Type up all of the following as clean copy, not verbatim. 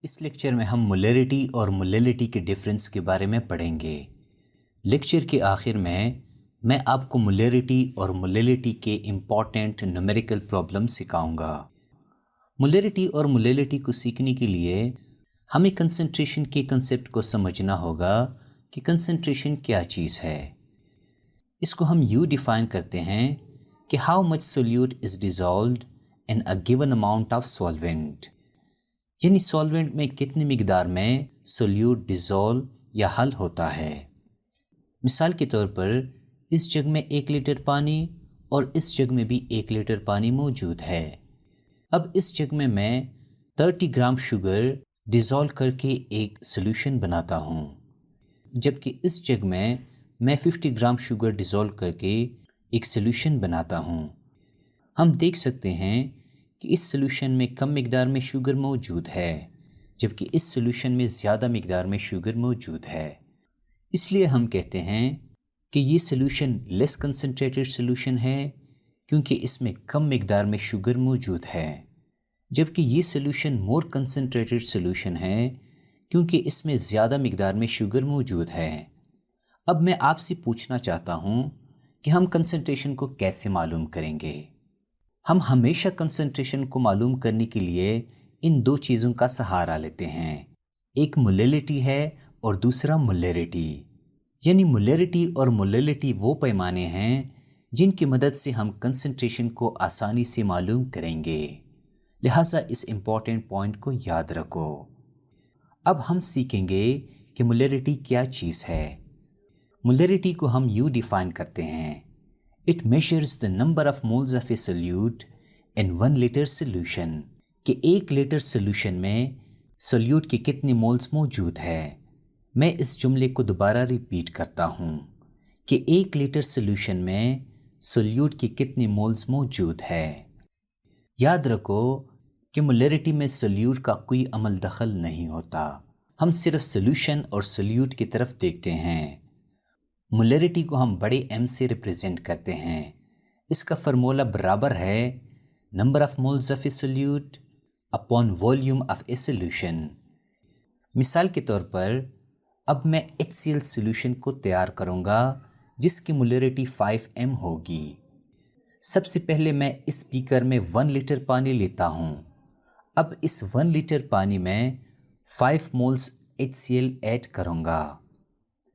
اس lecture میں ہم مولیرٹی اور مولیلٹی کے ڈفرنس کے بارے میں پڑھیں گے۔ لیکچر کے آخر میں آپ کو مولیرٹی اور مولیلٹی کے امپورٹنٹ نومیریکل پرابلم سکھاؤں گا۔ مولیرٹی اور مولیلٹی کو سیکھنے کے لیے ہمیں کنسنٹریشن کے کنسیپٹ کو سمجھنا ہوگا کہ کنسنٹریشن کیا چیز ہے۔ اس کو ہم یوں ڈیفائن کرتے ہیں کہ how much solute is dissolved in a given amount of solvent, یعنی سولوینٹ میں کتنی مقدار میں سولیوٹ ڈیزولو یا حل ہوتا ہے۔ مثال کے طور پر اس جگ میں 1 لیٹر پانی اور اس جگ میں بھی 1 لیٹر پانی موجود ہے۔ اب اس جگ میں 30 گرام شوگر ڈیزولو کر کے ایک سولوشن بناتا ہوں، جبکہ اس جگ میں 50 گرام شوگر ڈیزولو کر کے ایک سولوشن بناتا ہوں۔ ہم دیکھ سکتے ہیں کہ اس سولوشن میں کم مقدار میں شوگر موجود ہے، جبکہ اس سولوشن میں زیادہ مقدار میں شوگر موجود ہے۔ اس لیے ہم کہتے ہیں کہ یہ سولوشن لیس کنسنٹریٹڈ سولوشن ہے کیونکہ اس میں کم مقدار میں شوگر موجود ہے، جبکہ یہ سولوشن مور کنسنٹریٹڈ سولوشن ہے کیونکہ اس میں زیادہ مقدار میں شوگر موجود ہے۔ اب میں آپ سے پوچھنا چاہتا ہوں کہ ہم کنسنٹریشن کو کیسے معلوم کریں گے؟ ہم ہمیشہ کنسنٹریشن کو معلوم کرنے کے لیے ان دو چیزوں کا سہارا لیتے ہیں، ایک مولیلٹی ہے اور دوسرا مولیرٹی۔ یعنی مولیرٹی اور مولیلٹی وہ پیمانے ہیں جن کی مدد سے ہم کنسنٹریشن کو آسانی سے معلوم کریں گے، لہٰذا اس امپورٹنٹ پوائنٹ کو یاد رکھو۔ اب ہم سیکھیں گے کہ مولیرٹی کیا چیز ہے۔ مولیرٹی کو ہم یوں ڈیفائن کرتے ہیں: It measures the number of moles of a solute in 1 liter solution، کہ 1 لیٹر سولوشن میں سولیوٹ کی کتنی مولز موجود ہے۔ میں اس جملے کو دوبارہ ریپیٹ کرتا ہوں کہ 1 لیٹر سولوشن میں سولیوٹ کی کتنی مولز موجود ہے۔ یاد رکھو کہ مولیرٹی میں سولیوٹ کا کوئی عمل دخل نہیں ہوتا، ہم صرف سولوشن اور سولیوٹ کی طرف دیکھتے ہیں۔ مولیرٹی کو ہم بڑے ایم سے ریپرزینٹ کرتے ہیں۔ اس کا فارمولا برابر ہے number of moles of a solute upon volume of a solution. مثال کے طور پر اب میں HCl سولوشن کو تیار کروں گا جس کی مولیرٹی 5m ہوگی۔ سب سے پہلے میں اس بیکر میں 1 لیٹر پانی لیتا ہوں۔ اب اس 1 لیٹر پانی میں 5 مولز HCl ایڈ کروں گا،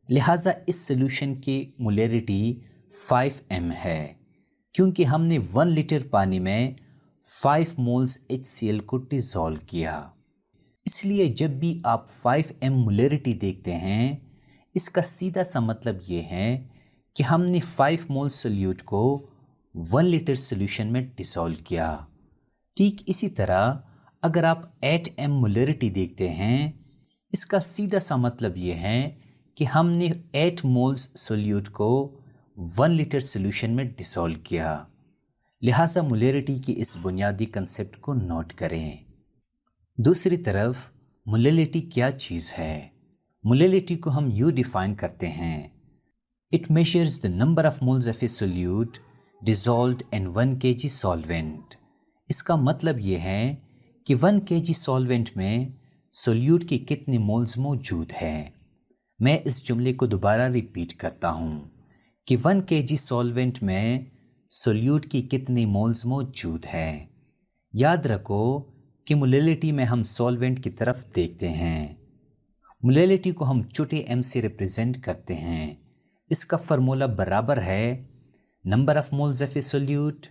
لہٰذا اس سولوشن کی مولیرٹی 5m ہے کیونکہ ہم نے 1 لیٹر پانی میں 5 مولز HCl کو ڈیزولو کیا۔ اس لیے جب بھی آپ 5m مولیرٹی دیکھتے ہیں، اس کا سیدھا سا مطلب یہ ہے کہ ہم نے 5 مولز سولیوٹ کو 1 لیٹر سولوشن میں ڈیزولو کیا۔ ٹھیک اسی طرح اگر آپ 8m مولیرٹی دیکھتے ہیں، اس کا سیدھا سا مطلب یہ ہے کہ ہم نے 8 مولز سولیوٹ کو 1 لیٹر سولوشن میں ڈیزولو کیا، لہٰذا مولیرٹی کی اس بنیادی کنسیپٹ کو نوٹ کریں۔ دوسری طرف مولیلٹی کیا چیز ہے؟ مولیلٹی کو ہم یوں ڈیفائن کرتے ہیں: It measures the number of moles of a solute dissolved in 1 kg solvent۔ اس کا مطلب یہ ہے کہ 1 kg سولوینٹ میں سولیوٹ کی کتنی مولز موجود ہے۔ میں اس جملے کو دوبارہ ریپیٹ کرتا ہوں کہ 1 kg سولوینٹ میں سولیوٹ کی کتنی مولز موجود ہے۔ یاد رکھو کہ مولیلٹی میں ہم سولوینٹ کی طرف دیکھتے ہیں۔ مولیلٹی کو ہم چھوٹے ایم سے ریپرزینٹ کرتے ہیں۔ اس کا فارمولا برابر ہے number of moles of a solute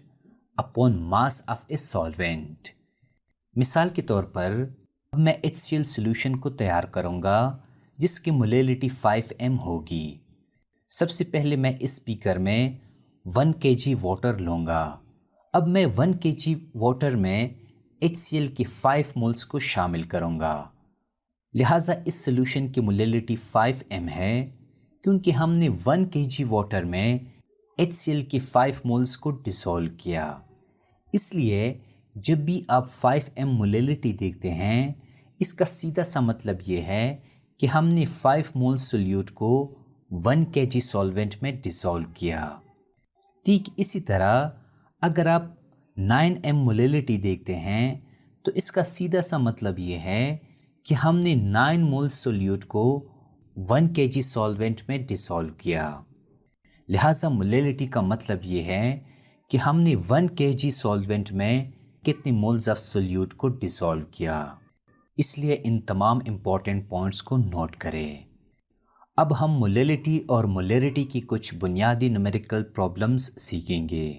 upon mass of a solvent. مثال کے طور پر اب میں HCl سولوشن کو تیار کروں گا جس کی مولیلٹی 5m ہوگی۔ سب سے پہلے میں اس بیکر میں 1 kg واٹر لوں گا۔ اب میں 1 kg واٹر میں HCl کی 5 مولز کو شامل کروں گا، لہٰذا اس سولوشن کی مولیلٹی 5m ہے کیونکہ ہم نے 1 kg واٹر میں HCl کی 5 مولز کو ڈیزولو کیا۔ اس لیے جب بھی آپ 5m مولیلٹی دیکھتے ہیں، اس کا سیدھا سا مطلب یہ ہے کہ ہم نے 5 مولز سولیوٹ کو 1 kg سولوینٹ میں ڈیزولو کیا۔ ٹھیک اسی طرح اگر آپ 9m مولیلٹی دیکھتے ہیں تو اس کا سیدھا سا مطلب یہ ہے کہ ہم نے 9 مولز سولیوٹ کو 1 kg سولوینٹ میں ڈیسولو کیا۔ لہٰذا مولیلٹی کا مطلب یہ ہے کہ ہم نے 1 kg سولوینٹ میں کتنے مولز آف سولیوٹ کو ڈیسولو کیا۔ اس لیے ان تمام امپورٹنٹ پوائنٹس کو نوٹ کریں۔ اب ہم مولیلٹی اور مولیرٹی کی کچھ بنیادی نومیریکل پرابلمز سیکھیں گے۔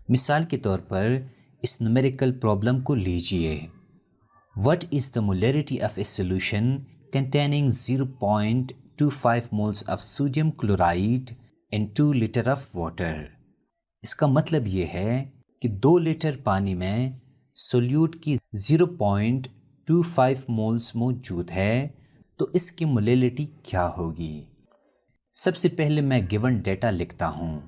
مثال کے طور پر اس نومیریکل پرابلم کو لیجئے۔ What is the molarity of a solution containing 0.25 moles of sodium chloride in 2 liter of water؟ اس کا مطلب یہ ہے کہ 2 لیٹر پانی میں سولیوٹ کی 0.25 مولز موجود ہے، تو اس کی مولیلٹی کیا ہوگی؟ سب سے پہلے میں گیون ڈیٹا لکھتا ہوں۔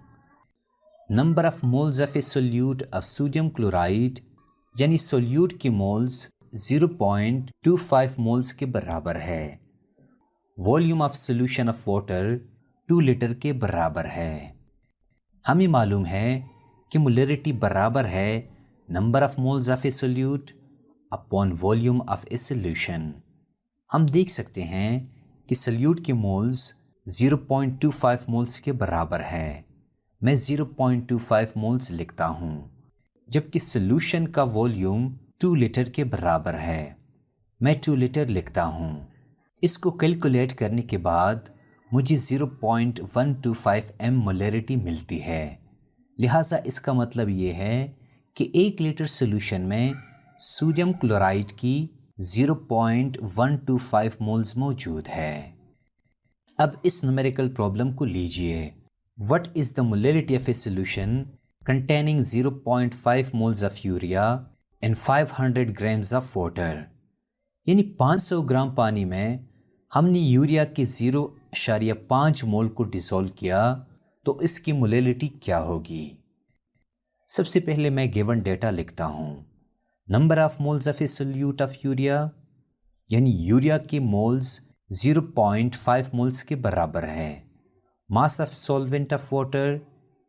Number of moles of a solute of sodium chloride, یعنی سولیوٹ کی مولز 0.25 مولز کے برابر ہے۔ Volume of solution of water 2 litre کے برابر ہے۔ ہمیں معلوم ہے کہ مولیرٹی برابر ہے number of moles of a solute upon volume of a solution. ہم دیکھ سکتے ہیں کہ سولیوٹ کی مولز 0.25 مولز کے برابر ہے۔ میں 0.25 مولز لکھتا ہوں، جبکہ سولوشن کا والیوم 2 لیٹر کے برابر ہے۔ میں 2 لیٹر لکھتا ہوں۔ اس کو کیلکولیٹ کرنے کے بعد مجھے 0.125 ایم مولیرٹی ملتی ہے۔ لہٰذا اس کا مطلب یہ ہے کہ 1 لیٹر سولوشن میں سوڈیم کلورائڈ کی 0.125 مولز موجود ہے۔ اب اس نومیریکل پرابلم کو لیجئے۔ What is the molarity of a solution containing 0.5 moles of urea and 500 grams of water؟ یعنی 500 گرام پانی میں ہم نے یوریا کے 0.5 مول کو ڈیسولو کیا، تو اس کی مولیلٹی کیا ہوگی؟ سب سے پہلے میں گیون ڈیٹا لکھتا ہوں۔ Number of moles of a solute of urea, یعنی یوریا کے مولز 0.5 مولز کے برابر ہے۔ Mass of solvent of water,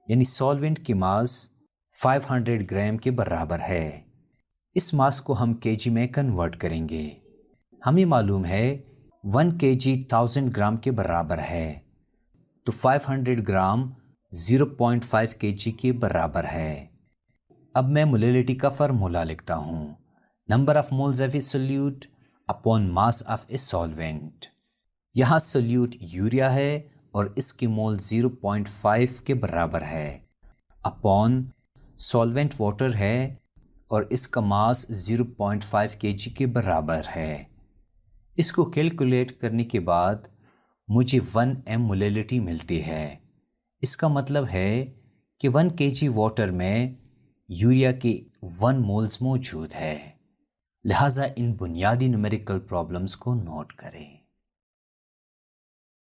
یعنی سولوینٹ کی ماس 500 گرام کے برابر ہے۔ اس ماس کو ہم kg میں کنورٹ کریں گے۔ ہمیں معلوم ہے 1 kg 1000 گرام کے برابر ہے، تو 500 گرام 0.5 kg کے برابر ہے۔ اب میں مولیلٹی کا فارمولا لکھتا ہوں۔ Number of moles of a solute upon mass of a solvent. یہاں سولیوٹ یوریا ہے اور اس کی مول 0.5 کے برابر ہے، اپون سولوینٹ واٹر ہے اور اس کا ماس 0.5 kg کے برابر ہے۔ اس کو کیلکولیٹ کرنے کے بعد مجھے 1 ایم مولیلٹی ملتی ہے۔ اس کا مطلب ہے کہ 1 kg واٹر میں یوریا کے 1 مولز موجود ہے۔ لہٰذا ان بنیادی نومیریکل پرابلمز کو نوٹ کریں۔